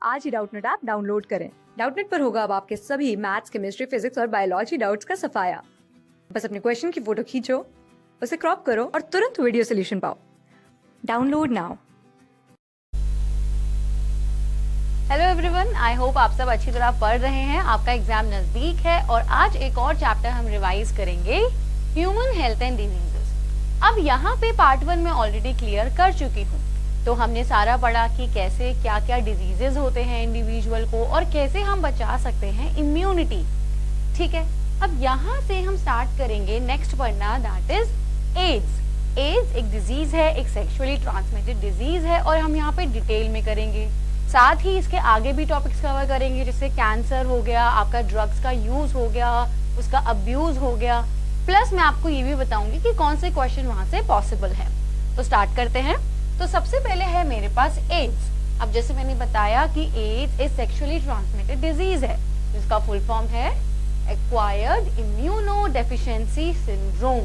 आज ही Doubtnut app download करें। Doubtnut पर होगा अब आपके सभी मैथ्स, केमिस्ट्री, फिजिक्स और बायोलॉजी डाउट्स का सफाया। बस अपने क्वेश्चन की फोटो खींचो, उसे क्रॉप करो और तुरंत वीडियो सोल्यूशन पाओ। Download now. Hello everyone, I hope आप सब अच्छी तरह पढ़ रहे हैं। आपका एग्जाम नजदीक है और आज एक और चैप्टर हम रिवाइज करेंगे, ह्यूमन हेल्थ एंड डिजीजेस। अब यहाँ पे पार्ट 1 में ऑलरेडी क्लियर कर चुकी हूँ, तो हमने सारा पढ़ा कि कैसे क्या क्या डिजीजेस होते हैं इंडिविजुअल को और कैसे हम बचा सकते हैं इम्यूनिटी। ठीक है, अब यहाँ से हम स्टार्ट करेंगे नेक्स्ट पढ़ना, दैट इज एड्स। एड्स एक डिजीज है, एक सेक्सुअली ट्रांसमिटेड डिजीज है और हम यहाँ पे डिटेल में करेंगे। साथ ही इसके आगे भी टॉपिक्स कवर करेंगे, जैसे कैंसर हो गया, आपका ड्रग्स का यूज हो गया, उसका अब्यूज हो गया, प्लस मैं आपको ये भी बताऊंगी कि कौन से क्वेश्चन वहां से पॉसिबल है। तो स्टार्ट करते हैं। तो सबसे पहले है मेरे पास एड्स। अब जैसे मैंने बताया कि एड्स एक सेक्सुअली ट्रांसमिटेड डिजीज है, जिसका फुल फॉर्म है एक्वायर्ड इम्यूनो डेफिशिएंसी सिंड्रोम।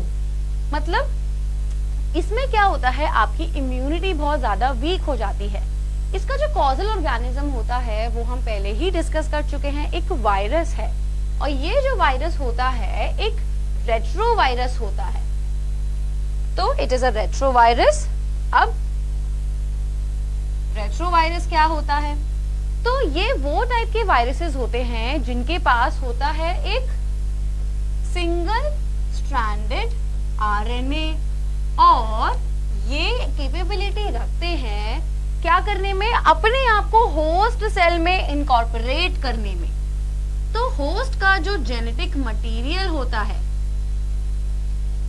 मतलब इसमें क्या होता है, आपकी इम्यूनिटी बहुत ज्यादा वीक हो जाती है। इसका जो कॉजल ऑर्गेनिज्म होता है वो हम पहले ही डिस्कस कर चुके हैं, एक वायरस है और ये जो वायरस होता है एक रेट्रोवायरस होता है। तो इट इज अ रेट्रोवायरस। अब रेट्रोवायरस क्या होता है? तो ये वो टाइप के वायरसेस होते हैं जिनके पास होता है एक सिंगल स्ट्रैंडेड आरएनए और ये कैपेबिलिटी रखते हैं क्या करने में, अपने आप को होस्ट सेल में इनकॉर्पोरेट करने में। तो होस्ट का जो जेनेटिक मटेरियल होता है,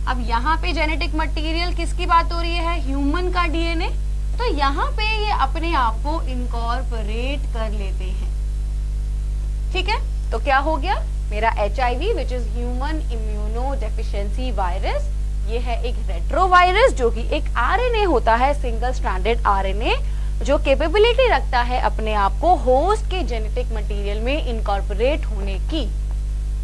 अब यहाँ पे जेनेटिक मटेरियल किसकी बात हो रही है, ह्यूमन का डीएनए। तो यहाँ पे ये अपने आप को इनकॉर्पोरेट कर लेते हैं। ठीक है, तो क्या हो गया मेरा HIV which is human immuno deficiency virus. ये है एक रेट्रोवायरस जो कि एक आरएनए होता है, सिंगल स्ट्रैंडेड आरएनए, जो कैपेबिलिटी रखता है अपने आप को होस्ट के जेनेटिक मटेरियल में इनकॉर्पोरेट होने की।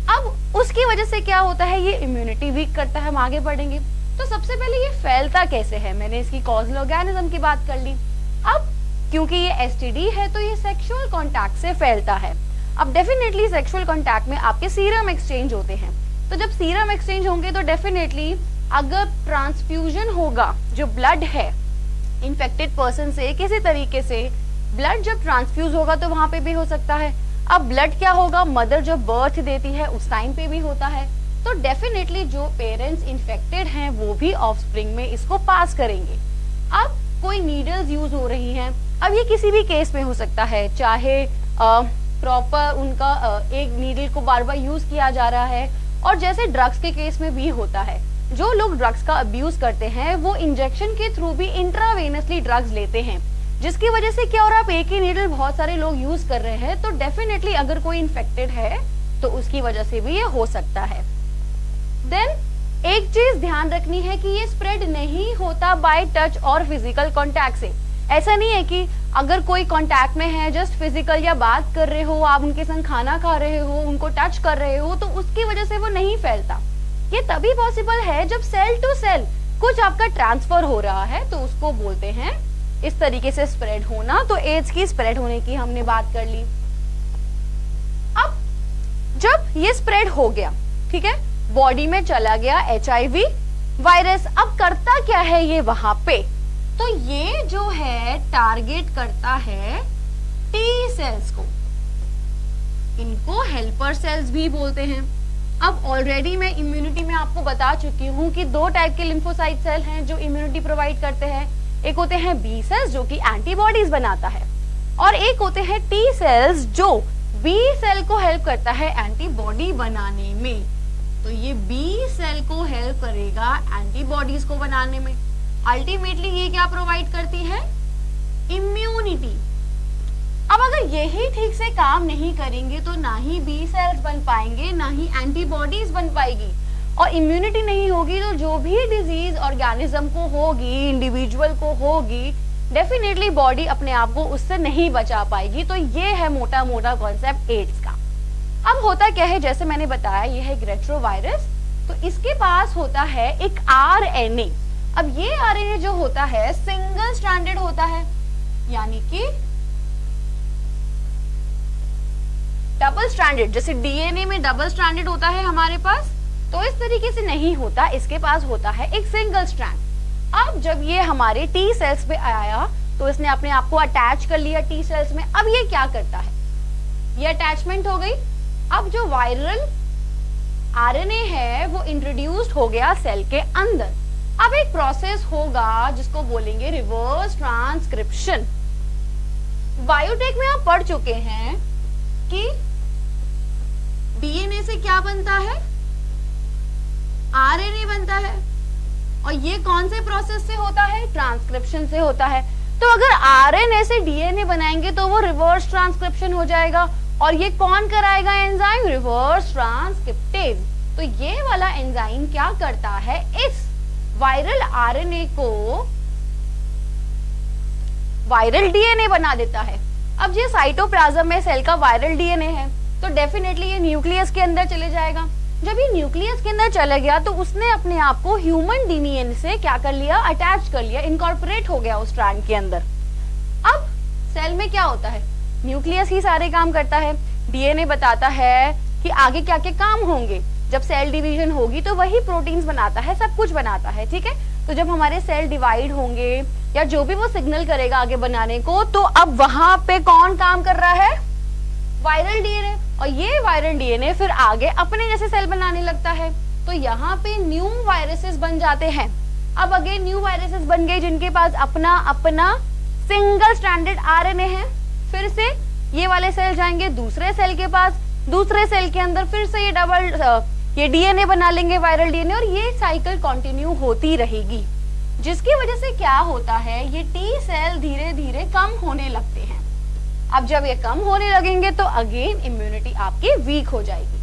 अब उसकी वजह से क्या होता है, ये इम्यूनिटी वीक करता है। हम आगे बढ़ेंगे। तो सबसे पहले ये फैलता कैसे है, मैंने इसकी कॉजल ऑर्गेनिज्म की बात कर ली। अब क्योंकि ये एसटीडी है तो ये सेक्सुअल कांटेक्ट से फैलता है। अब डेफिनेटली सेक्सुअल कांटेक्ट में आपके सीरम एक्सचेंज होते हैं, तो जब सीरम एक्सचेंज होंगे तो डेफिनेटली अगर ट्रांसफ्यूजन होगा, जो ब्लड है इन्फेक्टेड पर्सन से किसी तरीके से ब्लड जब ट्रांसफ्यूज होगा तो वहां पे भी हो सकता है। अब ब्लड क्या होगा, मदर जब बर्थ देती है उस टाइम पे भी होता है। तो डेफिनेटली जो पेरेंट्स इन्फेक्टेड हैं वो भी ऑफस्प्रिंग में इसको पास करेंगे। अब कोई नीडल्स यूज हो रही हैं, अब ये किसी भी केस में हो सकता है, चाहे प्रॉपर उनका एक नीडल को बार बार यूज किया जा रहा है, और जैसे ड्रग्स के केस में भी होता है, जो लोग ड्रग्स का अब्यूज करते हैं वो इंजेक्शन के थ्रू भी इंट्रावेनसली ड्रग्स लेते हैं, जिसकी वजह से क्या हो रहा है, आप एक ही नीडल बहुत सारे लोग यूज कर रहे हैं। तो डेफिनेटली अगर कोई इन्फेक्टेड है तो उसकी वजह से भी ये हो सकता है। देन एक चीज ध्यान रखनी है कि ये स्प्रेड नहीं होता बाय टच और फिजिकल कांटेक्ट से। ऐसा नहीं है कि अगर कोई कांटेक्ट में है, जस्ट फिजिकल या बात कर रहे हो, आप उनके संग खाना खा रहे हो, उनको टच कर रहे हो, तो उसकी वजह से वो नहीं फैलता। ये तभी पॉसिबल है जब सेल टू सेल कुछ आपका ट्रांसफर हो रहा है, तो उसको बोलते हैं इस तरीके से स्प्रेड होना। तो एड्स की स्प्रेड होने की हमने बात कर ली। अब जब ये स्प्रेड हो गया, ठीक है, बॉडी में चला गया HIV वायरस, अब करता क्या है ये वहां पे, तो ये जो है टारगेट करता है T सेल्स को, इनको हेल्पर सेल्स भी बोलते हैं। अब ऑलरेडी मैं इम्यूनिटी में आपको बता चुकी हूँ कि दो टाइप के लिम्फोसाइट सेल हैं जो इम्यूनिटी प्रोवाइड करते हैं। एक होते हैं B सेल्स जो कि एंटीबॉडीज बनाता है, और एक होते हैं T सेल्स जो B सेल को हेल्प करता है एंटीबॉडी बनाने में। तो ये B सेल को हेल्प करेगा एंटीबॉडीज को बनाने में। अल्टीमेटली ये क्या प्रोवाइड करती है, इम्यूनिटी। अब अगर यही ठीक से काम नहीं करेंगे तो ना ही B सेल्स बन पाएंगे, ना ही एंटीबॉडीज बन पाएगी, और इम्यूनिटी नहीं होगी तो जो भी डिजीज ऑर्गेनिज्म को होगी, इंडिविजुअल को होगी, डेफिनेटली बॉडी अपने आप को उससे नहीं बचा पाएगी। तो ये है मोटा मोटा कॉन्सेप्ट एड्स का। अब होता क्या है, जैसे मैंने बताया ये है एक रेट्रोवायरस, तो इसके पास होता है एक RNA। अब ये RNA जो होता है सिंगल स्ट्रैंडेड होता है, यानी कि डबल स्ट्रैंडेड, जैसे डीएनए में डबल स्ट्रैंडेड होता है हमारे पास, तो इस तरीके से नहीं होता, इसके पास होता है एक सिंगल स्ट्रैंड। अब जब ये हमारे टी सेल्स पे आया तो इसने अपने आप को अटैच कर लिया टी सेल्स में। अब ये क्या करता है, ये अटैचमेंट हो गई। अब जो वायरल आरएनए है वो इंट्रोड्यूस्ड हो गया सेल के अंदर। अब एक प्रोसेस होगा जिसको बोलेंगे रिवर्स ट्रांसक्रिप्शन। बायोटेक में आप पढ़ चुके हैं कि डीएनए से क्या बनता है, आरएनए बनता है, और ये कौन से प्रोसेस से होता है, ट्रांसक्रिप्शन से होता है। तो अगर आरएनए से डीएनए बनाएंगे तो वो रिवर्स ट्रांसक्रिप्शन हो जाएगा, और ये कौन कराएगा एंजाइम, रिवर्स ट्रांसक्रिप्टेज। तो ये वाला एंजाइम क्या करता है, इस वायरल आरएनए को वायरल डीएनए बना देता है। अब ये साइटोप्लाज्म में सेल का वायरल डीएनए है तो डेफिनेटली ये न्यूक्लियस के अंदर चले जाएगा। जब ये न्यूक्लियस के अंदर चला गया तो उसने अपने आप को ह्यूमन डीएनए से क्या कर लिया, अटैच कर लिया, इनकॉर्पोरेट हो गया उस स्ट्रैंड के अंदर। अब सेल में क्या होता है, न्यूक्लियस ही सारे काम करता है, डीएनए बताता है कि आगे क्या क्या काम होंगे। जब सेल डिवीजन होगी तो वही प्रोटीन्स बनाता है, सब कुछ बनाता है, ठीक है। तो जब हमारे सेल डिवाइड होंगे या जो भी वो सिग्नल करेगा आगे बनाने को, तो अब वहां पे कौन काम कर रहा है, वायरल डीएनए। और ये वायरल डीएनए फिर आगे अपने जैसे सेल बनाने लगता है। तो यहाँ पे न्यू वायरसेस बन जाते हैं। अब अगेन न्यू वायरसेस बन गए जिनके पास अपना अपना सिंगल स्ट्रैंडेड आरएनए है। फिर से ये वाले सेल जाएंगे दूसरे सेल के पास, दूसरे सेल के अंदर फिर से ये डबल ये डीएनए बना लेंगे, वायरल डीएनए, और ये साइकिल कंटिन्यू होती रहेगी। जिसकी वजह से क्या होता है, ये टी सेल धीरे धीरे कम होने लगते हैं। अब जब ये कम होने लगेंगे तो अगेन इम्यूनिटी आपकी वीक हो जाएगी।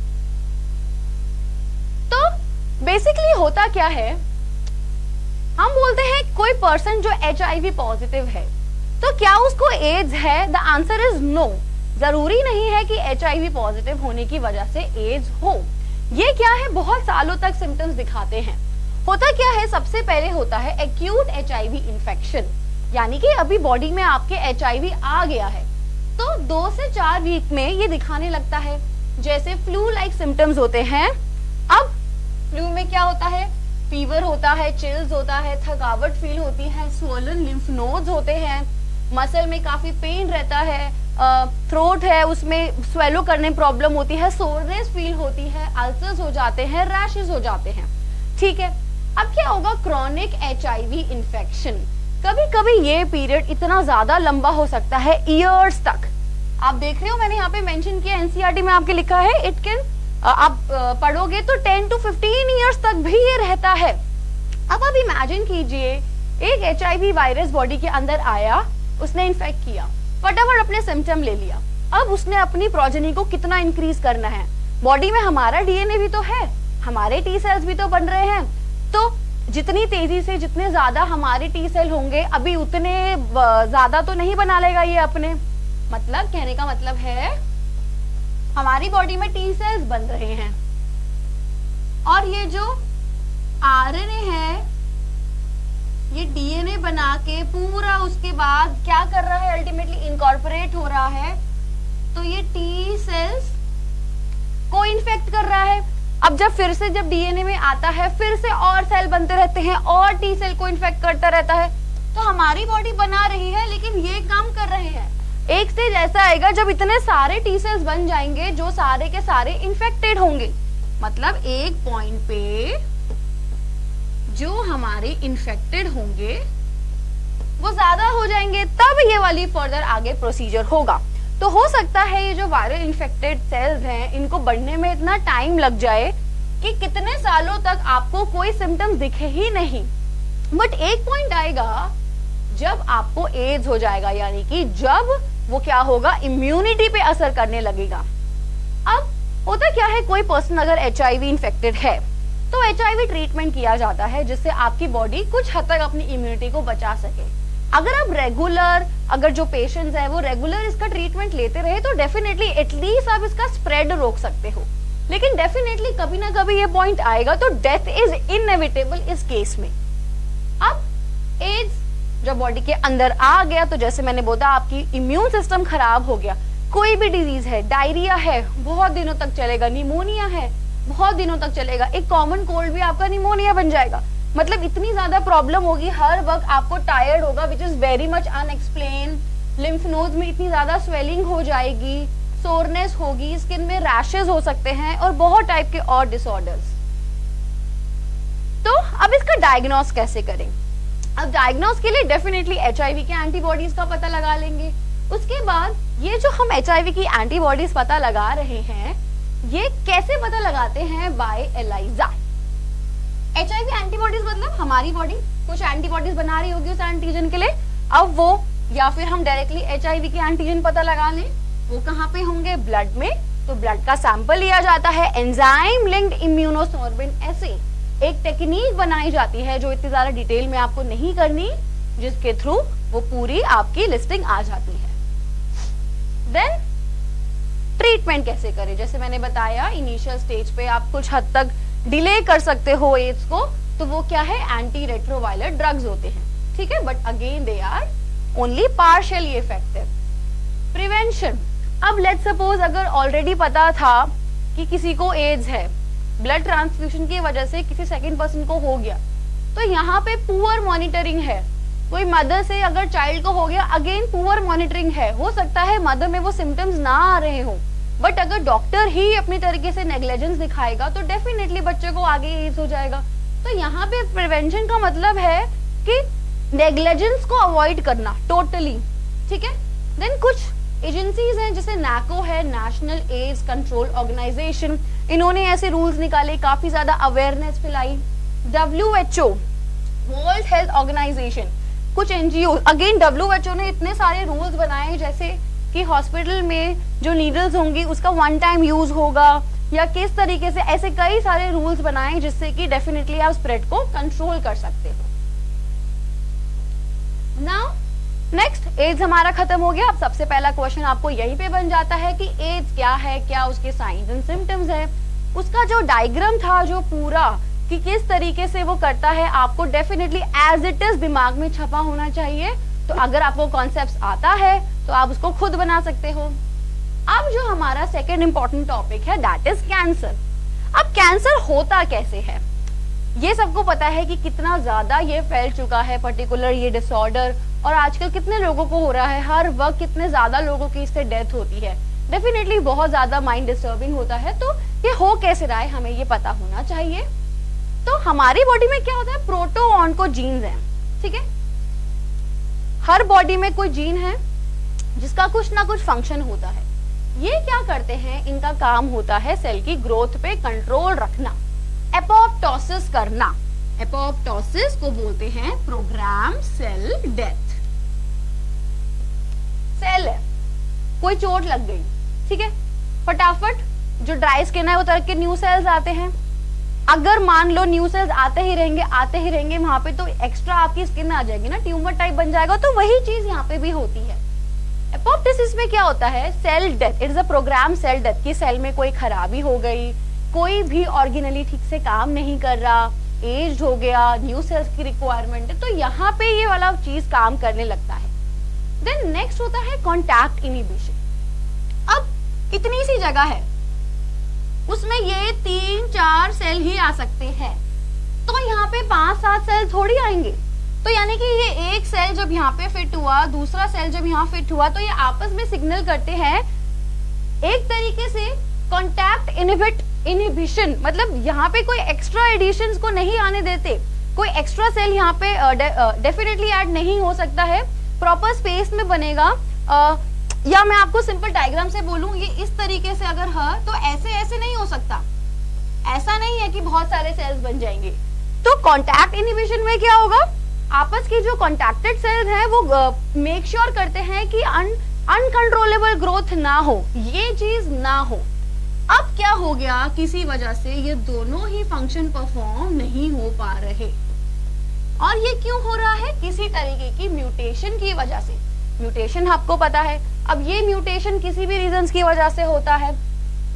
तो बेसिकली होता क्या है, हम बोलते हैं कोई पर्सन जो HIV पॉजिटिव है तो क्या उसको एड्स है, द आंसर इज नो। जरूरी नहीं है कि HIV पॉजिटिव होने की वजह से एड्स हो। ये क्या है, बहुत सालों तक सिम्टम्स दिखाते हैं। होता क्या है, सबसे पहले होता है एक्यूट HIV इन्फेक्शन, यानी कि अभी बॉडी में आपके HIV आ गया है तो 2 से 4 वीक में ये दिखाने लगता है, जैसे फ्लू लाइक सिम्टम्स होते हैं। अब फ्लू में क्या होता है, फीवर होता है, चिल्स होता है, थकावट फील होती है, स्वोलन लिम्फ नोड्स होते हैं, मसल में काफी पेन रहता है, थ्रोट है उसमें स्वेलो करने प्रॉब्लम होती है, सोरनेस फील होती है, अल्सर्स हो जाते हैं, रैशेस हो जाते हैं, ठीक है। अब क्या होगा, क्रॉनिक HIV इन्फेक्शन। कभी कभी ये पीरियड इतना ज्यादा लंबा हो सकता है, ईयर्स तक। आप देख रहे हो मैंने यहाँ पे मेंशन किया, एनसीईआरटी में आपके लिखा है, इट कैन, आप पढ़ोगे तो 10 to 15 ईयर्स तक भी ये रहता है। अब आप इमेजिन कीजिए, एक HIV वायरस बॉडी के अंदर आया, उसने इन्फेक्ट किया, फटाफट अपने सिम्टम ले लिया। अब उसने अपनी प्रोजेनी को कितना इंक्रीज करना है, बॉडी में हमारा डीएनए भी तो है, हमारे टी सेल्स भी तो बन रहे हैं, तो जितनी तेजी से जितने ज्यादा हमारे टी सेल होंगे अभी उतने ज्यादा तो नहीं बना लेगा ये अपने। मतलब कहने का मतलब है हमारी बॉडी में टी सेल्स बन रहे हैं और ये जो आरएनए है ये डीएनए बना के पूरा उसके बाद क्या कर रहा है, अल्टीमेटली इनकॉर्पोरेट हो रहा है, तो ये टी सेल्स को इन्फेक्ट कर रहा है। अब जब फिर से जब डीएनए में आता है फिर से और सेल बनते रहते हैं और टी सेल को इन्फेक्ट करता रहता है, तो हमारी बॉडी बना रही है लेकिन ये काम कर रहे हैं। एक स्टेज ऐसा आएगा जब इतने सारे टी सेल्स बन जाएंगे जो सारे के सारे इन्फेक्टेड होंगे, मतलब एक पॉइंट पे जो हमारे इन्फेक्टेड होंगे वो ज्यादा हो जाएंगे, तब ये वाली फर्दर आगे प्रोसीजर होगा। तो हो सकता है ये जो वायरल इन्फेक्टेड सेल्स हैं इनको बढ़ने में इतना टाइम लग जाए कि कितने सालों तक आपको कोई सिम्टम्स दिखे ही नहीं, बट एक पॉइंट आएगा जब आपको एड्स हो जाएगा, यानी कि जब वो क्या होगा, इम्यूनिटी पे असर करने लगेगा। अब होता क्या है, कोई पर्सन अगर HIV इन्फेक्टेड है तो HIV ट्रीटमेंट किया जाता है जिससे आपकी बॉडी कुछ हद तक अपनी इम्यूनिटी को बचा सके। अगर आप रेगुलर, अगर जो पेशेंट्स है वो रेगुलर इसका ट्रीटमेंट लेते रहे तो डेफिनेटली एटलीस्ट आप इसका स्प्रेड रोक सकते हो, लेकिन डेफिनेटली कभी ना कभी ये पॉइंट आएगा तो डेथ इज इनएविटेबल इस केस में। अब एड्स जब बॉडी के अंदर आ गया तो जैसे मैंने बोला आपकी इम्यून सिस्टम खराब हो गया, कोई भी डिजीज है, डायरिया है बहुत दिनों तक चलेगा, निमोनिया है बहुत दिनों तक चलेगा, एक कॉमन कोल्ड भी आपका निमोनिया बन जाएगा। मतलब इतनी ज्यादा प्रॉब्लम होगी, हर वक्त आपको टायर्ड होगा, which is very much unexplained. Lymph nodes में इतनी ज्यादा स्वेलिंग हो जाएगी, सोरनेस होगी, स्किन में रैशेस हो सकते हैं और बहुत टाइप के और डिसऑर्डर्स। तो अब इसका डायग्नोस कैसे करें? अब डायग्नोस के लिए डेफिनेटली एचआईवी के एंटीबॉडीज का पता लगा लेंगे। उसके बाद ये जो हम एचआईवी की एंटीबॉडीज पता लगा रहे हैं, ये कैसे पता लगाते हैं? Bye ELISA. एचआईवी एंटीबॉडीज मतलब हमारी बॉडी कुछ एंटीबॉडीज बना रही होगी उस एंटीजन के लिए, अब वो या फिर हम डायरेक्टली एचआईवी के एंटीजन पता लगा लें, वो कहाँ पे होंगे? ब्लड में। तो ब्लड का सैंपल लिया जाता है, एंजाइम लिंक्ड इम्यूनोसोर्बिन एसे एक टेक्निक बनाई जाती है जो इतनी ज्यादा डिटेल में आपको नहीं करनी, जिसके थ्रू वो पूरी आपकी लिस्टिंग आ जाती है। देन ट्रीटमेंट कैसे करें? जैसे मैंने बताया इनिशियल स्टेज पे आप कुछ हद तक डिले कर सकते हो एड्स को, तो वो क्या है? एंटी रेट्रोवायरल ड्रग्स होते हैं, ठीक है, but again they are only partially effective. Prevention, अब लेट्स सपोज अगर ऑलरेडी पता था कि किसी को एड्स है, ब्लड ट्रांसफ्यूजन की वजह से किसी सेकंड पर्सन को हो गया, तो यहाँ पे पुअर मॉनिटरिंग है। कोई मदर से अगर चाइल्ड को हो गया, अगेन पुअर मॉनिटरिंग है, हो सकता है मदर में वो सिम्टम्स ना आ रहे हो, बट अगर डॉक्टर ही अपनी तरीके से नेग्लिजेंस दिखाएगा तो डेफिनेटली बच्चे को आगे एड्स हो जाएगा। तो यहाँ पे प्रिवेंशन का मतलब है कि नेग्लिजेंस को अवॉइड करना टोटली, ठीक है। देन कुछ एजेंसीज हैं जैसे नैको है, नेशनल एड्स कंट्रोल ऑर्गेनाइजेशन, इन्होंने ऐसे रूल्स निकाले, काफी ज्यादा अवेयरनेस फैलाई। WHO वर्ल्ड हेल्थ ऑर्गेनाइजेशन, कुछ एनजीओ, अगेन WHO ने इतने सारे रूल्स बनाए जैसे कि हॉस्पिटल में जो नीडल्स होंगी उसका वन टाइम यूज होगा या किस तरीके से, ऐसे कई सारे रूल्स बनाए जिससे कि डेफिनेटली आप स्प्रेड को कंट्रोल कर सकते हो। नाउ नेक्स्ट, एड्स हमारा खत्म हो गया। अब सबसे पहला क्वेश्चन आपको यहीं पे बन जाता है कि एड्स क्या है, क्या उसके साइंस एंड सिम्टम्स है। उसका जो डायग्राम था जो पूरा कि किस तरीके से वो करता है, आपको डेफिनेटली एज इट इज दिमाग में छपा होना चाहिए। तो अगर आपको कॉन्सेप्ट्स आता है तो आप उसको खुद बना सकते हो। अब जो हमारा सेकेंड इंपॉर्टेंट टॉपिक है दैट इज कैंसर। अब कैंसर होता कैसे है? ये सबको पता है कि कितना ज्यादा ये फैल चुका है पर्टिकुलर ये डिसऑर्डर, और आजकल कितने लोगों को हो रहा है, हर वक्त कितने ज्यादा लोगों की इससे डेथ होती है। डेफिनेटली बहुत ज्यादा माइंड डिस्टर्बिंग होता है। तो ये हो कैसे रहा है हमें ये पता होना चाहिए। तो हमारी बॉडी में क्या होता है, प्रोटोऑन्कोजीन्स हैं, ठीक है। हर बॉडी में कोई जीन है जिसका कुछ ना कुछ फंक्शन होता है। ये क्या करते हैं, इनका काम होता है सेल की ग्रोथ पे कंट्रोल रखना, एपोप्टोसिस करना। एपोप्टोसिस को बोलते हैं प्रोग्राम सेल डेथ। सेल है, कोई चोट लग गई, ठीक है, फटाफट जो ड्राई स्किन है वो तरह के न्यू सेल्स आते हैं। अगर मान लो न्यू सेल्स आते ही रहेंगे वहां पे, तो एक्स्ट्रा आपकी स्किन आ जाएगी ना, ट्यूमर टाइप बन जाएगा। तो वही चीज यहाँ पे भी होती है। एपोप्टोसिस में क्या होता है, cell death, it is a program cell death की सेल में कोई खराबी हो गई, कोई भी ऑर्गेनली ठीक से काम नहीं कर रहा, एज हो गया, न्यू सेल्स की रिक्वायरमेंट है, तो यहाँ पे ये वाला चीज काम करने लगता है। देन नेक्स्ट होता है कॉन्टैक्ट इनहिबिशन। अब इतनी सी जगह है, उसमें ये 3-4 सेल ही आ सकते हैं, तो यहाँ पे 5-7 सेल थोड़ी आएंगे। तो यानी कि ये एक सेल जब यहाँ पे फिट हुआ, दूसरा सेल जब यहाँ फिट हुआ, तो ये आपस में सिग्नल करते हैं एक तरीके से कॉन्टैक्ट इनहिबिशन, मतलब यहाँ पे कोई एक्स्ट्रा एडिशंस को नहीं आने देते, कोई एक्स्ट्रा सेल यहाँ पे डेफिनेटली ऐड नहीं हो सकता है, प्रॉपर स्पेस में बनेगा। या मैं आपको सिंपल डायग्राम से बोलूं, ये इस तरीके से अगर है तो ऐसे नहीं हो सकता, ऐसा नहीं है कि बहुत सारे सेल्स बन जाएंगे। तो कॉन्टैक्ट इनहिबिशन में क्या होगा, आपस की जो कॉन्टैक्टेड सेल्स हैं वो मेक श्योर करते हैं कि अनकंट्रोलेबल ग्रोथ ना हो, ये चीज ना हो। अब क्या हो गया, किसी वजह से ये दोनों ही फंक्शन परफॉर्म नहीं हो पा रहे, और ये क्यों हो रहा है, किसी तरीके की म्यूटेशन की वजह से। म्यूटेशन आपको पता है, अब ये म्यूटेशन किसी भी रीजंस की वजह से होता है।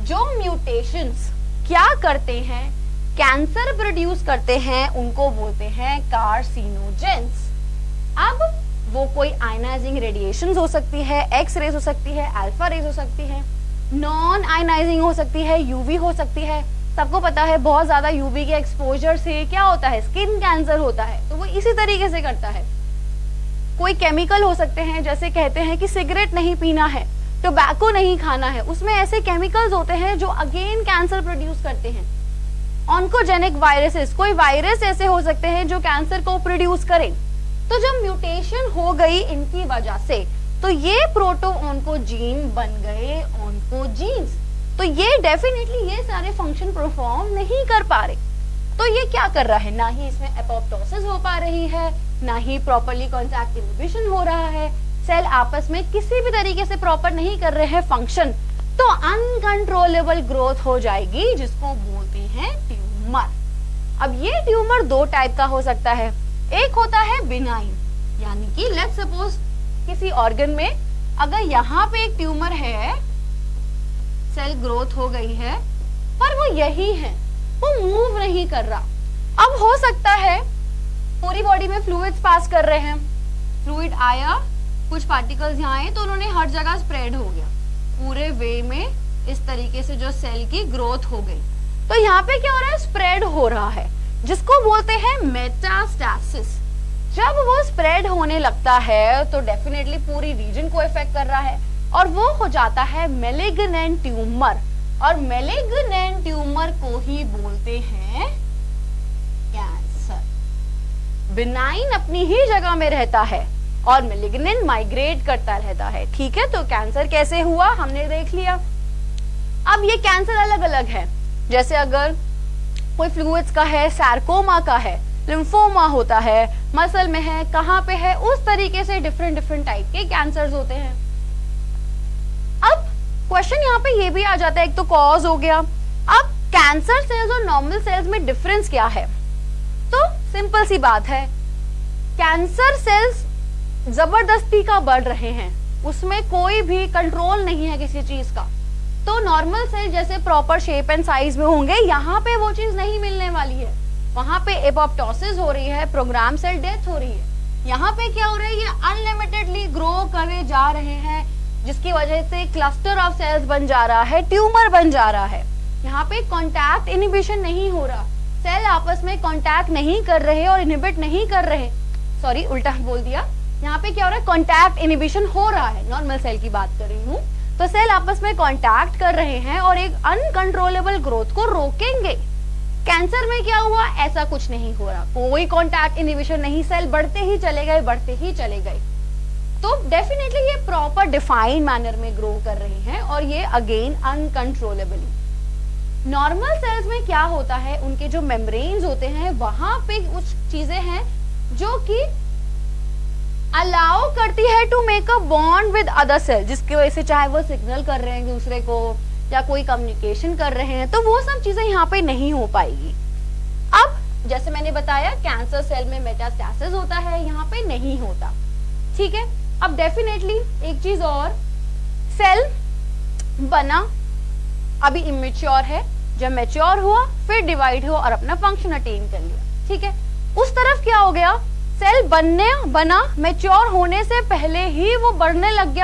जो म्यूटेशंस क्या करते हैं, कैंसर प्रोड्यूस करते हैं, उनको बोलते हैं कार्सिनोजेंस। अब वो कोई आयनाइजिंग रेडिएशन हो सकती है, एक्स रेज हो सकती है, अल्फा रेज हो सकती है, नॉन आयनाइजिंग हो सकती है, यूवी हो सकती है। सबको पता है बहुत ज्यादा यूवी के एक्सपोजर से क्या होता है, स्किन कैंसर होता है, तो वो इसी तरीके से करता है। कोई केमिकल हो सकते हैं, जैसे कहते हैं कि सिगरेट नहीं पीना है, टोबैको नहीं खाना है, उसमें ऐसे केमिकल्स होते हैं जो अगेन कैंसर प्रोड्यूस करते हैं। ऑन्कोजेनिक वायरसेस, कोई वायरस ऐसे हो सकते हैं जो कैंसर को प्रोड्यूस करें। तो जब म्यूटेशन हो गई इनकी वजह से, तो ये प्रोटो ऑन्कोजीन बन गए ऑन्कोजीन्स। तो ये डेफिनेटली ये सारे फंक्शन परफॉर्म नहीं कर पा रहे। तो ये क्या कर रहा है, ना ही इसमें एपोप्टोसिस हो पा रही है, ना ही प्रॉपर्ली कॉन्टैक्ट इनहिबिशन हो रहा है, सेल आपस में किसी भी तरीके से प्रॉपर नहीं कर रहे हैं फंक्शन। तो अनकंट्रोलेबल ग्रोथ हो जाएगी, जिसको बोलते हैं ट्यूमर। अब ये ट्यूमर दो टाइप का हो सकता है। एक होता है बिनाइन, यानी कि लेट्स सपोज किसी ऑर्गन में अगर यहाँ पे एक ट्यूमर है, सेल ग्रोथ हो गई है, पर वो यही है, वो मूव नहीं कर रहा। अब हो सकता है पूरी बॉडी में फ्लूइड्स पास कर रहे हैं, फ्लूइड आया, कुछ पार्टिकल्स यहाँ आए, तो उन्होंने हर जगह स्प्रेड हो गया पूरे वे में, इस तरीके से जो सेल की ग्रोथ हो गई। तो यहाँ पे क्या हो रहा है, स्प्रेड हो रहा है, जिसको बोलते हैं मेटास्टैसिस। जब वो स्प्रेड होने लगता है तो डेफिनेटली पूरी रीजन को इफेक्ट कर रहा है, और वो हो जाता है मैलिग्नेंट ट्यूमर। और मैलिग्नेंट ट्यूमर को ही बोलते हैं कैंसर। बिनाइन अपनी ही जगह में रहता है और मैलिग्नेंट माइग्रेट करता रहता है। ठीक है, तो कैंसर कैसे हुआ हमने देख लिया। अब ये कैंसर अलग अलग है, जैसे अगर कोई फ्लूइड्स का है, सार्कोमा का है, लिम्फोमा होता है, मसल में है, कहाँ पे है, उस तरीके से डिफरेंट टाइप के कैंसर्स होते हैं। अब क्वेश्चन यहाँ पे ये भी आ जाता है, एक तो कॉज हो गया। अब कैंसर सेल्स और नॉर्मल सेल्स में डिफरेंस क्या है? तो सिंपल सी बात है, कैंसर सेल्स जबरदस्ती का बढ़ रहे हैं, उसमें कोई भी कंट्रोल नहीं है किसी चीज का। तो नॉर्मल सेल जैसे प्रॉपर शेप एंड साइज में होंगे, यहाँ पे वो चीज नहीं मिलने वाली है। वहां पे एपोप्टोसिस हो रही है, प्रोग्राम सेल डेथ हो रही है। यहाँ पे क्या हो रहा है, ये अनलिमिटेडली ग्रो करे जा रहे हैं, जिसकी वजह से क्लस्टर ऑफ सेल्स बन जा रहा है, ट्यूमर बन जा रहा है। यहाँ पे कॉन्टैक्ट इनहिबिशन नहीं हो रहा, सेल आपस में कॉन्टैक्ट नहीं कर रहे और इनहिबिट नहीं कर रहे, सॉरी उल्टा बोल दिया। यहाँ पे क्या हो रहा है, कॉन्टैक्ट इनहिबिशन हो रहा है, नॉर्मल सेल की बात कर रही हूँ। तो सेल आपस में कॉन्टैक्ट कर रहे हैं और एक अनकंट्रोलेबल ग्रोथ को रोकेंगे। कैंसर में क्या हुआ, ऐसा कुछ नहीं हो रहा, कोई कॉन्टैक्ट इनहिबिशन नहीं, सेल बढ़ते ही चले गए, बढ़ते ही चले गए। तो डेफिनेटली ये प्रॉपर डिफाइंड मैनर में ग्रो कर रही हैं और ये अगेन अनकंट्रोलेबली। नॉर्मल सेल्स में क्या होता है, उनके जो मेम्ब्रेन्स होते हैं वहां पे कुछ चीजें हैं जो कि अलाउ करती है to make a bond with other cell, जिसकी वजह से चाहे वो सिग्नल कर रहे हैं दूसरे को या कोई कम्युनिकेशन कर रहे हैं, तो वो सब चीजें यहाँ पे नहीं हो पाएगी। अब जैसे मैंने बताया, कैंसर सेल में मेटास्टैसिस होता है, यहाँ पे नहीं होता। ठीक है, अब डेफिनेटली एक चीज और, सेल बना अभी इमेच्योर है, जब मैच्योर हुआ फिर डिवाइड हुआ और अपना फंक्शन अटेन कर लिया। ठीक है, उस तरफ क्या हो गया, सेल बना मैच्योर होने से पहले ही वो बढ़ने लग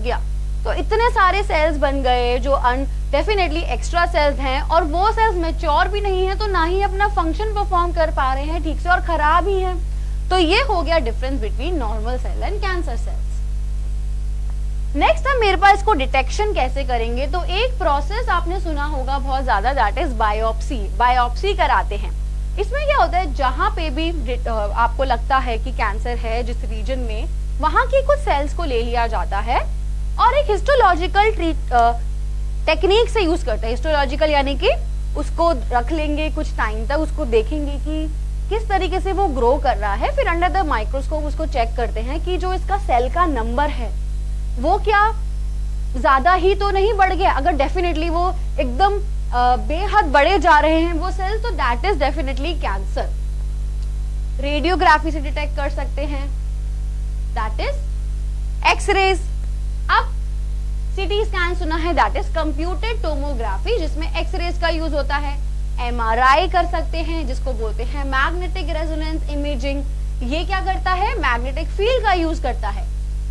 गया। तो इतने सारे सेल्स बन गए जो डेफिनेटली एक्स्ट्रा सेल्स हैं, और वो सेल्स मैच्योर भी नहीं है, तो ना ही अपना फंक्शन परफॉर्म कर पा रहे हैं ठीक से और खराब ही है। तो ये हो गया difference between normal cell and cancer cells. Next हम मेरे पास इसको डिटेक्शन कैसे करेंगे, तो एक प्रोसेस आपने सुना होगा बहुत ज्यादा, दैट इज बायोप्सी। बायोप्सी कराते हैं। इसमें क्या होता है, जहां पे भी आपको लगता है कि कैंसर है जिस रीजन में, वहां की कुछ सेल्स को ले लिया जाता है और एक हिस्टोलॉजिकल टेक्निक से यूज करते हैं। हिस्टोलॉजिकल यानी कि उसको रख लेंगे कुछ टाइम तक, उसको देखेंगे कि किस तरीके से वो ग्रो कर रहा है, फिर अंडर द माइक्रोस्कोप उसको चेक करते हैं कि जो इसका सेल का नंबर है वो क्या ज्यादा ही तो नहीं बढ़ गया। अगर डेफिनेटली वो एकदम बेहद बड़े जा रहे हैं वो सेल, तो that is definitely cancer. Radiography से डिटेक्ट कर सकते हैं, दैट इज एक्सरेज। अब सीटी स्कैन सुना है, दैट इज कंप्यूटेड टोमोग्राफी, जिसमें एक्सरेज का यूज होता है। एमआरआई कर सकते हैं, जिसको बोलते हैं मैग्नेटिक रेजोनेंस इमेजिंग। ये क्या करता है, मैग्नेटिक फील्ड का यूज करता है।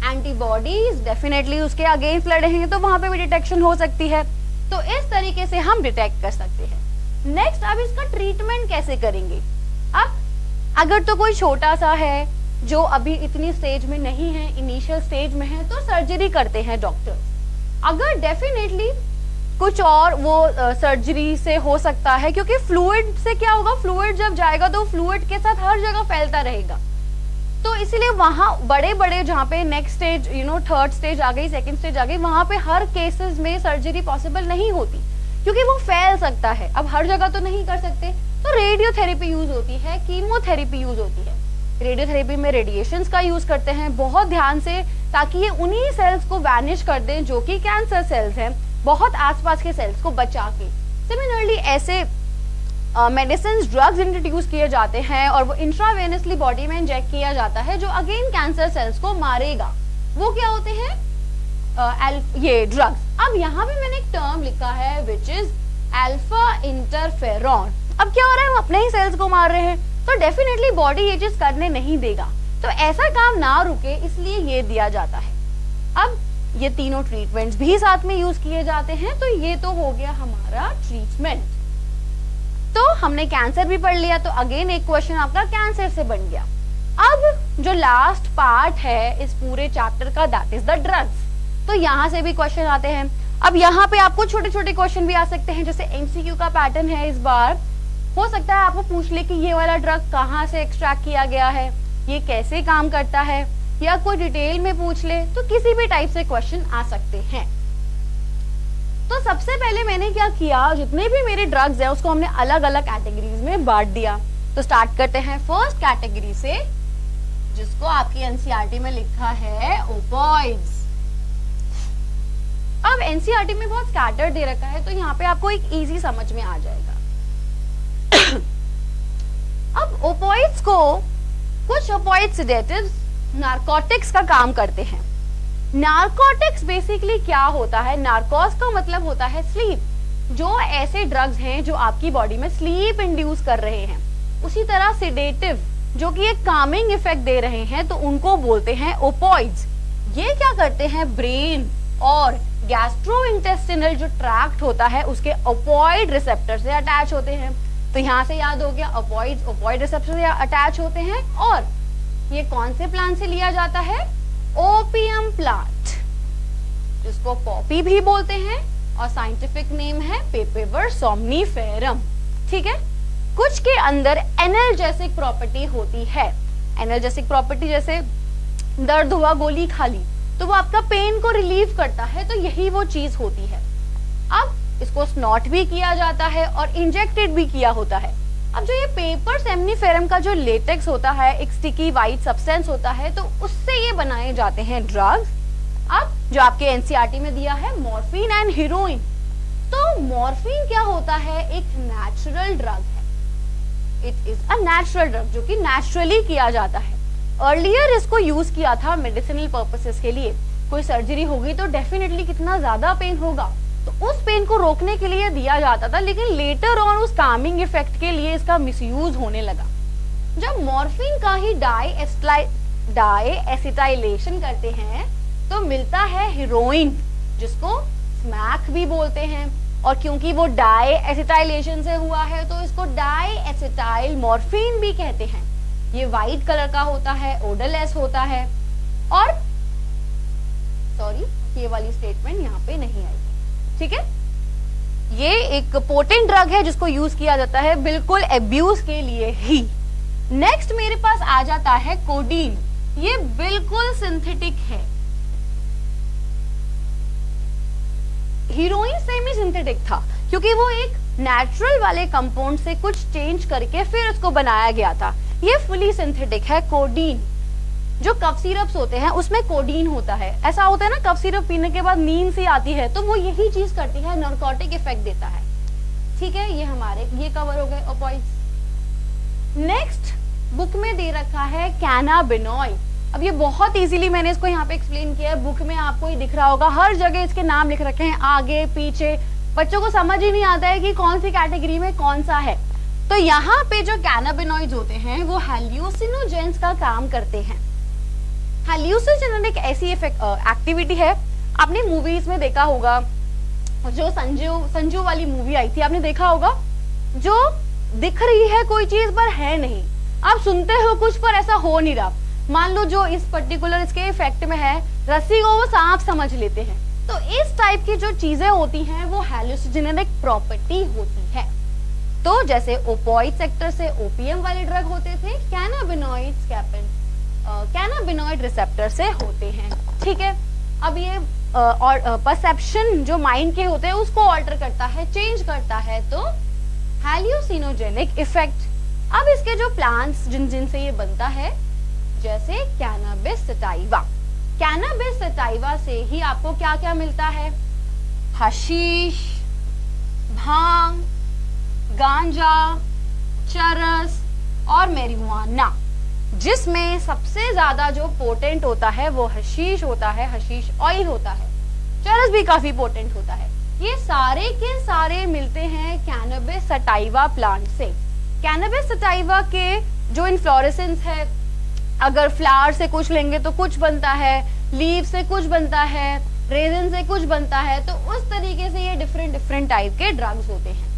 एंटीबॉडीज डेफिनेटली उसके अगेंस्ट लड़ेंगे तो वहां पे भी डिटेक्शन हो सकती है। तो इस तरीके से हम डिटेक्ट कर सकते हैं। नेक्स्ट, अब इसका ट्रीटमेंट कैसे करेंगे। अब अगर तो कोई छोटा सा है जो अभी इतनी स्टेज में नहीं है, इनिशियल स्टेज में है, तो सर्जरी करते हैं डॉक्टर। अगर डेफिनेटली कुछ और वो सर्जरी से हो सकता है, क्योंकि फ्लूइड से क्या होगा, फ्लूइड जब जाएगा तो फ्लूइड के साथ हर जगह फैलता रहेगा। तो इसीलिए वहां बड़े बड़े जहाँ पे नेक्स्ट स्टेज थर्ड स्टेज आ गई, सेकंड स्टेज आ गई, वहां पे हर केसेस में सर्जरी पॉसिबल नहीं होती, क्योंकि वो फैल सकता है। अब हर जगह तो नहीं कर सकते, तो रेडियोथेरेपी यूज होती है, कीमोथेरेपी यूज होती है। रेडियोथेरेपी में रेडिएशंस का यूज करते हैं बहुत ध्यान से, ताकि ये उन्हीं सेल्स को वैनिश कर दें जो कि कैंसर सेल्स हैं, बहुत आसपास के सेल्स को बचा के। सिमिलरली ऐसे मेडिसिन ड्रग्स इंट्रोड्यूस किए जाते हैं और वो इंट्रावेनसली बॉडी में इंजेक्ट किया जाता है, जो अगेन कैंसर सेल्स को मारेगा। वो क्या होते हैं, ये ड्रग्स। अब यहाँ भी मैंने एक टर्म लिखा है विच इज अल्फा इंटरफेरॉन। अब क्या हो रहा है, हम अपने ही सेल्स को मार रहे हैं, तो डेफिनेटली बॉडी ये चीज करने नहीं देगा। तो ऐसा काम ना रुके, इसलिए ये दिया जाता है। अब ये तीनों ट्रीटमेंट्स भी साथ में यूज किए जाते हैं। तो ये तो हो गया हमारा ट्रीटमेंट। तो हमने कैंसर भी पढ़ लिया, तो अगेन एक क्वेश्चन आपका कैंसर से बन गया। अब जो लास्ट पार्ट है इस पूरे चैप्टर का, दैट इज द ड्रग्स। तो यहाँ से भी क्वेश्चन आते हैं। अब यहाँ पे आपको छोटे छोटे क्वेश्चन भी आ सकते हैं, जैसे एमसीक्यू का पैटर्न है इस बार। हो सकता है आपको पूछ ले कि ये वाला ड्रग कहाँ से एक्सट्रैक्ट किया गया है, ये कैसे काम करता है, या कोई डिटेल में पूछ ले, तो किसी भी टाइप से क्वेश्चन आ सकते हैं। तो सबसे पहले मैंने क्या किया, जितने भी मेरे ड्रग्स हैं उसको हमने अलग अलग कैटेगरीज में बांट दिया। तो स्टार्ट करते हैं फर्स्ट कैटेगरी से, जिसको आपकी एनसीईआरटी में लिखा है ओपॉइड्स। अब एनसीईआरटी में बहुत स्कैटर दे रखा है, तो यहाँ पे आपको एक इजी समझ में आ जाएगा। अब ओपॉइड्स को, कुछ ओपॉइड सेडेटिव्स नारकोटिक्स का काम करते हैं। नारकोटिक्स बेसिकली क्या होता है, नार्कोस का मतलब होता है स्लीप। जो ऐसे ड्रग्स हैं जो आपकी बॉडी में स्लीप इंड्यूस कर रहे हैं। उसी तरह सेडेटिव जो कि एक कामिंग इफेक्ट दे रहे हैं, तो उनको बोलते हैं ओपॉइड्स। ये क्या करते हैं, ब्रेन और गैस्ट्रोइंटेस्टिनल जो ट्रैक्ट होता है उसके ओपॉइड रिसेप्टर से अटैच होते हैं। तो यहाँ से याद हो गया, ओपॉइड्स ओपॉइड रिसेप्टर से अटैच होते हैं। और ये कौन से प्लांट से लिया जाता है, ओपियम प्लांट, जिसको पॉपी भी बोलते हैं, और साइंटिफिक नेम है पेपेवर सोमनीफेरम। ठीक है। कुछ के अंदर एनाल्जेसिक प्रॉपर्टी होती है। एनाल्जेसिक प्रॉपर्टी जैसे दर्द हुआ, गोली खा ली, तो वो आपका पेन को रिलीव करता है, तो यही वो चीज होती है। अब इसको स्नॉट भी किया जाता है और इंजेक्टेड भी किया होता है। अब जो ये पेपर सेमनीफेरम का जो लेटेक्स होता है, एक स्टिकी वाइट सब्सटेंस होता है, तो उससे ये बनाए जाते हैं ड्रग्स। अब जो आपके एनसीईआरटी में दिया है मॉर्फिन एंड हीरोइन। तो मॉर्फिन क्या होता है, एक नेचुरल ड्रग है। It is a natural drug जो कि नेचुरली किया जाता है। अर्लियर इसको यूज किया था मेडिसिनल पर्पसेस के लिए। कोई सर्जरी होगी तो डेफिनेटली कितना ज्यादा पेन होगा, तो उस पेन को रोकने के लिए दिया जाता था। लेकिन लेटर ऑन उस कामिंग इफेक्ट के लिए इसका मिसयूज होने लगा। जब मॉर्फिन का ही डाई एसिटाइलेशन करते हैं तो मिलता है हीरोइन, जिसको स्मैक भी बोलते हैं। और क्योंकि वो डाई एसिटाइलेशन से हुआ है तो इसको डाई एसिटाइल मॉर्फिन भी कहते हैं। ये व्हाइट कलर का होता है, ओडरलेस होता है। और सॉरी, ये वाली स्टेटमेंट यहाँ पे नहीं आई। ठीक है। ये एक पोटेंट ड्रग है जिसको यूज किया जाता है बिल्कुल एब्यूज के लिए ही। नेक्स्ट मेरे पास आ जाता है कोडीन। ये बिल्कुल सिंथेटिक है। हीरोइन सेमी सिंथेटिक था, क्योंकि वो एक नेचुरल वाले कंपाउंड से कुछ चेंज करके फिर उसको बनाया गया था। ये फुली सिंथेटिक है। कोडीन, जो कफ सिरप्स होते हैं उसमें कोडीन होता है। ऐसा होता है ना, कफ सिरप पीने के बाद नींद सी आती है, तो वो यही चीज करती है, नार्कोटिक इफेक्ट देता है। ठीक है। ये हमारे ये कवर हो गए ओपॉइड्स। नेक्स्ट बुक में दे रखा है कैनाबिनॉइड। अब ये बहुत इजीली मैंने इसको यहाँ पे एक्सप्लेन किया है। बुक में आपको ये दिख रहा होगा, हर जगह इसके नाम लिख रखे हैं, आगे पीछे। बच्चों को समझ ही नहीं आता है कि कौन सी कैटेगरी में कौन सा है। तो यहाँ पे जो कैनाबिनॉइड्स होते हैं वो हैल्यूसिनोजेंस का काम करते हैं। हैल्यूसिनोजेन एक ऐसी एक्टिविटी है, आपने मूवीज में देखा होगा, जो संजू वाली मूवी आई थी, आपने देखा होगा, जो दिख रही है कोई चीज पर है नहीं, आप सुनते हो कुछ पर ऐसा हो नहीं रहा। मान लो जो इस पर्टिकुलर इसके इफेक्ट में है, रस्सी को वो सांप समझ लेते हैं। तो इस टाइप की जो चीजें होती हैं वो हैलुसिनोजेनिक प्रॉपर्टी होती है। तो जैसे ओपोइड सेक्टर से ओपीएम वाले ड्रग होते थे, कैनाबिनॉइड्स कैनाबिनॉइड रिसेप्टर से होते हैं। ठीक है, अब ये और परसेप्शन जो माइंड के होते हैं उसको ऑल्टर करता है, चेंज करता है, तो हैल्यूसिनोजेनिक इफेक्ट। अब इसके जो प्लांट्स जिनसे ये बनता है, जैसे कैनाबिस सटाइवा, कैनाबिस सटाइवा से ही आपको क्या क्या मिलता है, हशीश, भांग, गांजा, चरस और मैरिजुआना, जिसमें सबसे ज्यादा जो पोटेंट होता है वो हशीश होता है, हशीश ऑयल होता है, चरस भी काफी पोटेंट होता है। ये सारे के सारे मिलते हैं कैनाबिस सटाइवा प्लांट से। कैनाबिस सटाइवा के जो इन्फ्लोरेसेंस है, अगर फ्लावर से कुछ लेंगे तो कुछ बनता है, लीव से कुछ बनता है, रेजिन से कुछ बनता है, तो उस तरीके से ये डिफरेंट टाइप के ड्रग्स होते हैं।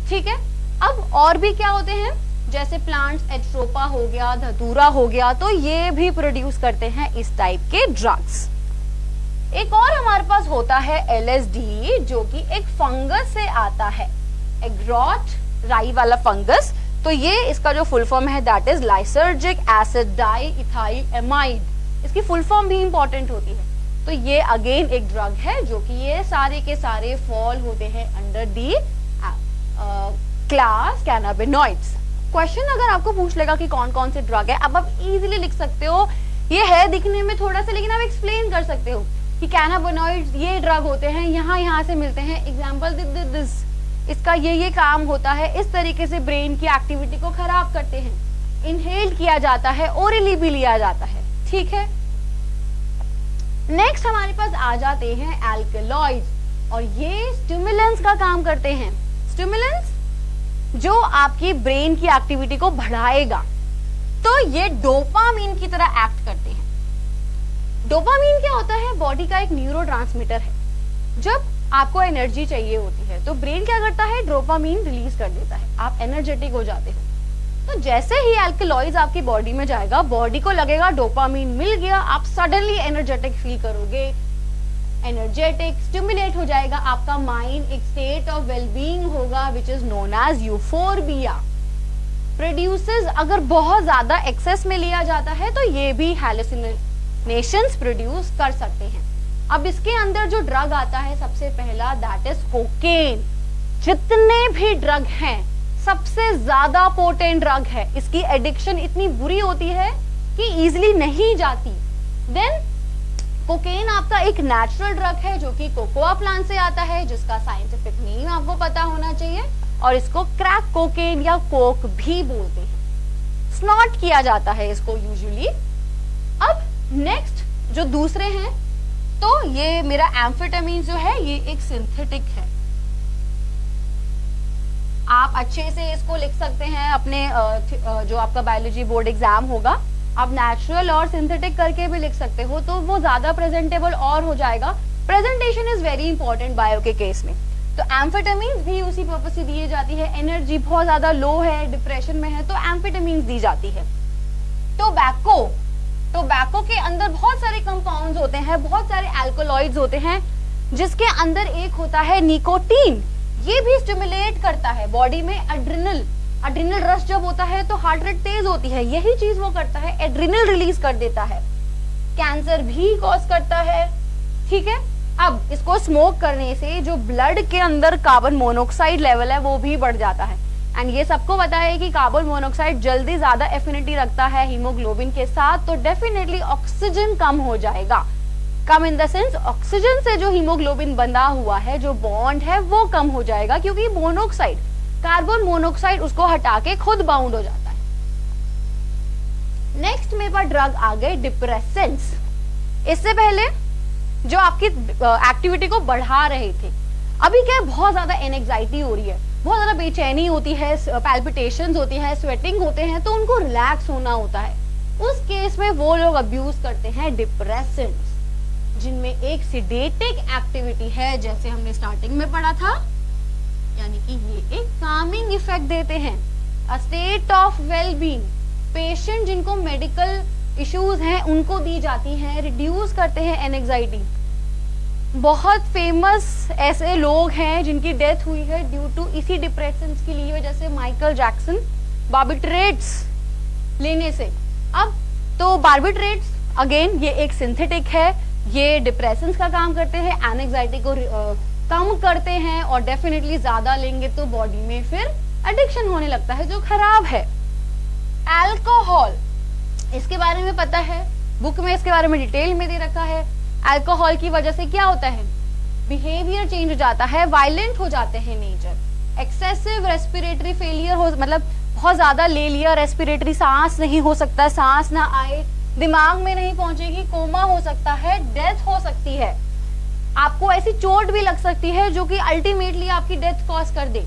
ठीक है, अब और भी क्या होते हैं, जैसे प्लांट्स एट्रोपा हो गया, धतूरा हो गया, तो ये भी प्रोड्यूस करते हैं इस टाइप के ड्रग्स। एक और हमारे पास होता है LSD, जो कि एक फंगस से आता है, एग्रोट राई वाला फंगस। तो ये इसका जो फुल फॉर्म है that is lysergic acid di ethyl amide. इसकी फुल फॉर्म भी इंपॉर्टेंट होती है। तो ये अगेन एक ड्रग है जो कि ये सारे के सारे फॉल होते हैं under the class cannabinoids. Question अगर आपको पूछ लेगा कि कौन कौन से ड्रग है, अब आप इजीली लिख सकते हो, ये है दिखने में थोड़ा सा, लेकिन आप एक्सप्लेन कर सकते हो कि कैनाबिनॉइड्स ये ड्रग होते हैं, यहाँ से मिलते हैं, एग्जाम्पल दिस, इसका ये काम होता है, इस तरीके से ब्रेन की एक्टिविटी को खराब करते हैं, इनहेल किया जाता है, ओरली भी लिया जाता है। ठीक है, नेक्स्ट हमारे पास आ जाते हैं एल्कलॉइड्स, और ये स्टिमुलेंट्स का काम करते हैं। स्टिमुलेंट्स जो आपकी ब्रेन की एक्टिविटी को बढ़ाएगा, तो ये डोपामीन की तरह एक्ट करते हैं। डोपामीन क्या होता है, बॉडी का एक न्यूरोट्रांसमीटर है। जब आपको एनर्जी चाहिए होती है तो ब्रेन क्या करता है, डोपामीन रिलीज कर देता है, आप एनर्जेटिक हो जाते हो। तो जैसे ही अल्कलॉइड्स आपकी बॉडी में जाएगा, बॉडी को लगेगा डोपामीन मिल गया, आप सडनली एनर्जेटिक फील करोगे, एनर्जेटिक स्टिमुलेट हो जाएगा, आपका माइंड एक स्टेट ऑफ वेलबीइंग होगा which is known as euphorbia. Produces अगर बहुत ज्यादा एक्सेस में लिया जाता है तो ये भी हैलुसिनेशंस प्रोड्यूस कर सकते हैं। अब इसके अंदर जो ड्रग आता है सबसे पहला, दैट इज कोकेन। जितने भी ड्रग हैं सबसे ज्यादा पोटेंट ड्रग है, इसकी एडिक्शन इतनी बुरी होती है कि इजीली नहीं जाती। देन कोकेन आपका एक नेचुरल ड्रग है जो कि कोकोआ प्लांट से आता है, जिसका साइंटिफिक नेम आपको पता होना चाहिए, और इसको क्रैक कोकेन या कोक भी बोलते हैं। स्नॉट किया जाता है इसको यूजुअली। अब नेक्स्ट जो दूसरे हैं, तो ये मेरा एम्फेटामिन जो है ये एक सिंथेटिक है। आप अच्छे से इसको लिख सकते हैं अपने जो आपका बायोलॉजी बोर्ड एग्जाम होगा, आप नेचुरल और सिंथेटिक करके भी लिख सकते हो, तो वो ज्यादा प्रेजेंटेबल और हो जाएगा। Presentation is very important bio के केस में। तो एम्फेटामिन भी उसी पर्पज से दी जाती है, एनर्जी बहुत ज्यादा लो है, डिप्रेशन में है, तो एम्फेटामिन दी जाती है। टोबैको के अंदर बहुत सारे कंपाउंड्स होते हैं, बहुत सारे अल्कोलॉइड्स होते हैं, जिसके अंदर एक होता है निकोटीन। ये भी स्टिमुलेट करता है बॉडी में एड्रिनल रश जब होता है तो हार्ट रेट तेज होती है, यही चीज वो करता है, एड्रिनल रिलीज कर देता है, कैंसर भी कॉज करता है। ठीक है, अब इसको स्मोक करने से जो ब्लड के अंदर कार्बन मोनोऑक्साइड लेवल है वो भी बढ़ जाता है। एंड ये सबको पता है कि कार्बन मोनोऑक्साइड जल्दी ज्यादा एफिनिटी रखता है हीमोग्लोबिन के साथ, तो डेफिनेटली ऑक्सीजन कम हो जाएगा। कम इन द सेंस ऑक्सीजन से जो हीमोग्लोबिन बंधा हुआ है, जो बॉन्ड है वो कम हो जाएगा, क्योंकि मोनोऑक्साइड कार्बन मोनोऑक्साइड उसको हटा के खुद बाउंड हो जाता है। नेक्स्ट मेरे पास ड्रग आ गए डिप्रेसेंट्स। इससे पहले जो आपकी एक्टिविटी को बढ़ा रहे थे, अभी क्या बहुत ज्यादा एंजाइटी हो रही है, बहुत ज़्यादा बेचैनी होती है, पैल्पिटेशंस होती है, स्वेटिंग होते हैं, तो उनको रिलैक्स होना होता है। उस केस में वो लोग अब्यूज करते हैं डिप्रेसेंट्स, जिनमें एक सिडेटिक एक्टिविटी है, जैसे हमने स्टार्टिंग में पढ़ा था, यानी कि ये एक कामिंग इफेक्ट देते हैं, a state of well being. Patient जिनको मेडिकल इश्यूज हैं उनको दी जाती हैं, रिड्यूस करते हैं एंजाइटी। बहुत फेमस ऐसे लोग हैं जिनकी डेथ हुई है ड्यू टू इसी डिप्रेशंस के लिए, जैसे माइकल जैक्सन बार्बिट्रेट्स लेने से। अब तो बार्बिट्रेट्स अगेन ये एक सिंथेटिक है, ये डिप्रेशंस का काम करते हैं, एंजाइटी को कम करते हैं, और डेफिनेटली ज्यादा लेंगे तो बॉडी में फिर एडिक्शन होने लगता है, जो खराब है। अल्कोहल, इसके बारे में पता है, बुक में इसके बारे में डिटेल में दे रखा है। अल्कोहल की वजह से क्या होता है, बिहेवियर चेंज हो जाता है, वायलेंट हो जाते हैं नेचर, एक्सेसिव रेस्पिरेटरी फेलियर हो, मतलब बहुत ज्यादा ले लिया, रेस्पिरेटरी सांस नहीं हो सकता, सांस ना आए, दिमाग में नहीं पहुंचेगी, कोमा हो सकता है, डेथ हो सकती है, आपको ऐसी चोट भी लग सकती है जो कि अल्टीमेटली आपकी डेथ कॉज कर दे।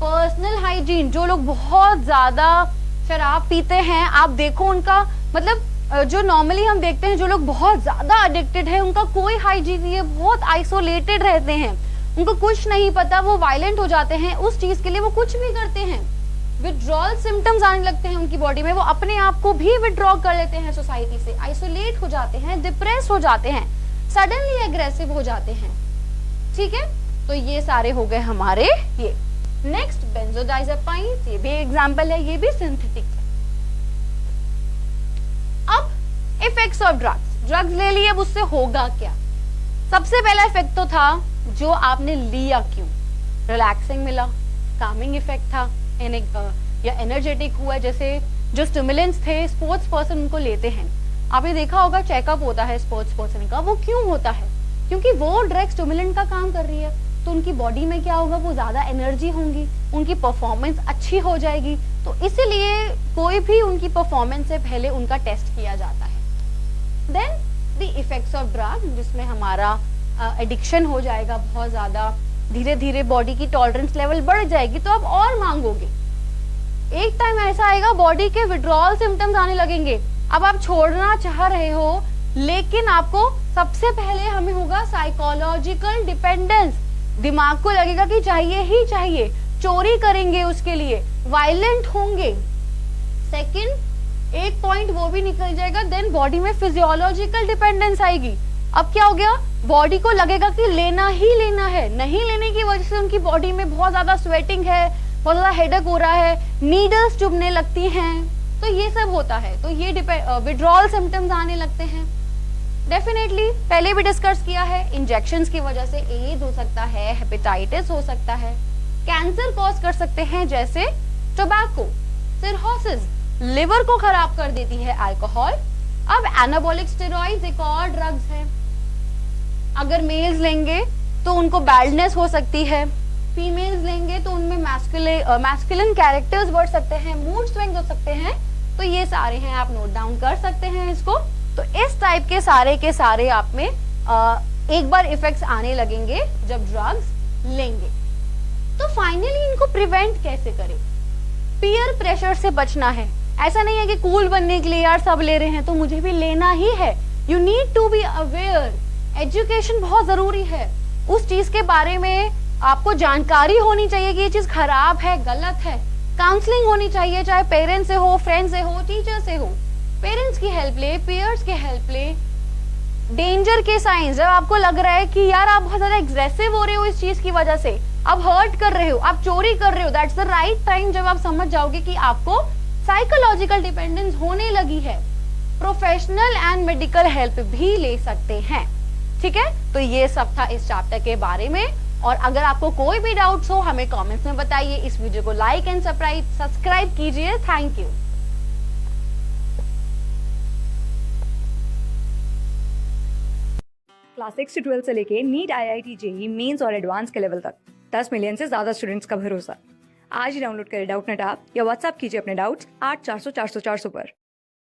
पर्सनल हाइजीन, जो लोग बहुत ज्यादा शराब पीते हैं, आप देखो उनका मतलब जो नॉर्मली हम देखते हैं, जो लोग बहुत ज्यादा एडिक्टेड है, उनका कोई हाइजीन नहीं है, बहुत आइसोलेटेड रहते हैं, उनको कुछ नहीं पता, वो वायलेंट हो जाते हैं, उस चीज के लिए वो कुछ भी करते हैं। विड्रॉल सिम्टम्स आने लगते हैं उनकी बॉडी में, वो अपने आप को भी विड्रॉ कर लेते हैं सोसाइटी से, आइसोलेट हो जाते हैं, डिप्रेस हो जाते हैं, सडनली एग्रेसिव हो जाते हैं। ठीक है, तो ये सारे हो गए हमारे ये। नेक्स्ट बेंजोडाइजेपाइन्स, ये भी एग्जांपल है, ये भी सिंथेटिक है। अब इफेक्ट्स ऑफ ड्रग्स ले लिए, अब उससे होगा क्या? सबसे पहला इफेक्ट तो था जो आपने लिया क्यों, रिलैक्सिंग मिला, कामिंग इफेक्ट था, या एनर्जेटिक हुआ, जैसे जो स्टिमुलेंट्स थे स्पोर्ट्स पर्सन उनको लेते हैं, आपने देखा होगा चेकअप होता है स्पोर्ट्स पर्सन का, वो क्यों होता है? क्योंकि वो ड्रग स्टिमुलेंट का काम कर रही है, तो उनकी बॉडी में क्या होगा, वो ज्यादा एनर्जी होंगी, उनकी परफॉर्मेंस अच्छी हो जाएगी, तो इसीलिए कोई भी उनकी परफॉर्मेंस से पहले उनका टेस्ट किया जाता है। Then the effects of drug, जिसमें हमारा एडिक्शन हो जाएगा बहुत ज्यादा, धीरे धीरे बॉडी की टॉलरेंस लेवल बढ़ जाएगी, तो आप और मांगोगे, एक टाइम ऐसा आएगा बॉडी के विड्रॉल सिम्टम्स आने लगेंगे, अब आप छोड़ना चाह रहे हो, लेकिन आपको सबसे पहले हमें होगा साइकोलॉजिकल डिपेंडेंस, दिमाग को लगेगा कि चाहिए ही चाहिए, चोरी करेंगे उसके लिए, वायलेंट होंगे। सेकंड एक पॉइंट वो भी निकल जाएगा, देन बॉडी में फिजियोलॉजिकल डिपेंडेंस आएगी। अब क्या हो गया, बॉडी को लगेगा कि लेना ही लेना है, नहीं लेने की वजह से उनकी बॉडी में बहुत ज्यादा स्वेटिंग है, बहुत ज्यादा हेडेक हो रहा है, नीडल्स चुभने लगती हैं, तो ये सब होता है, तो ये विड्रॉल सिम्टम्स आने लगते हैं। डेफिनेटली पहले भी डिस्कस किया है, इंजेक्शंस की वजह से एड्स हो सकता है, हेपेटाइटिस हो सकता है, कैंसर कॉज कर सकते हैं, जैसे टोबैको, सिरहोसिस, लिवर को खराब कर देती है अल्कोहल। अब एनाबॉलिक स्टेरॉइड्स एक और ड्रग्स है, अगर मेल्स लेंगे तो उनको बैल्डनेस हो सकती है, फीमेल्स लेंगे तो उनमें मैस्कुलिन कैरेक्टर्स बढ़ सकते हैं, मूड स्विंग्स हो सकते हैं, तो ये सारे हैं, आप नोट डाउन कर सकते हैं इसको। तो इस टाइप के सारे आप में एक बार इफेक्ट्स आने लगेंगे जब ड्रग्स लेंगे। तो फाइनली इनको प्रिवेंट कैसे करें? पीयर प्रेशर से बचना है, ऐसा नहीं है कि कूल बनने के लिए यार सब ले रहे हैं तो मुझे भी लेना ही है, you need to be aware, education बहुत जरूरी है, उस चीज के बारे में आपको जानकारी होनी चाहिए कि ये चीज खराब है, गलत है, काउंसलिंग होनी चाहिए, चाहे पेरेंट्स से हो, फ्रेंड्स से हो, टीचर से हो, पेरेंट्स की हेल्प ले, पीयर्स की हेल्प ले। डेंजर के साइंस, जब आपको लग रहा है कि यार आप बहुत ज्यादा एग्रेसिव हो रहे हो इस चीज की वजह से, आप हर्ट कर रहे हो, आप चोरी कर रहे हो, दैट्स द राइट टाइम जब आप समझ जाओगे कि आपको साइकोलॉजिकल डिपेंडेंस होने लगी है, प्रोफेशनल एंड मेडिकल हेल्प भी ले सकते हैं। ठीक है, तो ये सब था इस चैप्टर के बारे में, और अगर आपको कोई भी डाउट्स हो हमें कमेंट्स में बताइए, इस वीडियो को लाइक एंड सब्सक्राइब कीजिए। Thank you. क्लास 6 से 12 से लेके नीट, IIT, JEE मेंस और एडवांस के लेवल तक 10 मिलियन से ज्यादा स्टूडेंट्स का भरोसा। आज ही डाउनलोड करें डाउटनेट ऐप या व्हाट्सएप कीजिए अपने डाउट्स 8400 400 400 पर।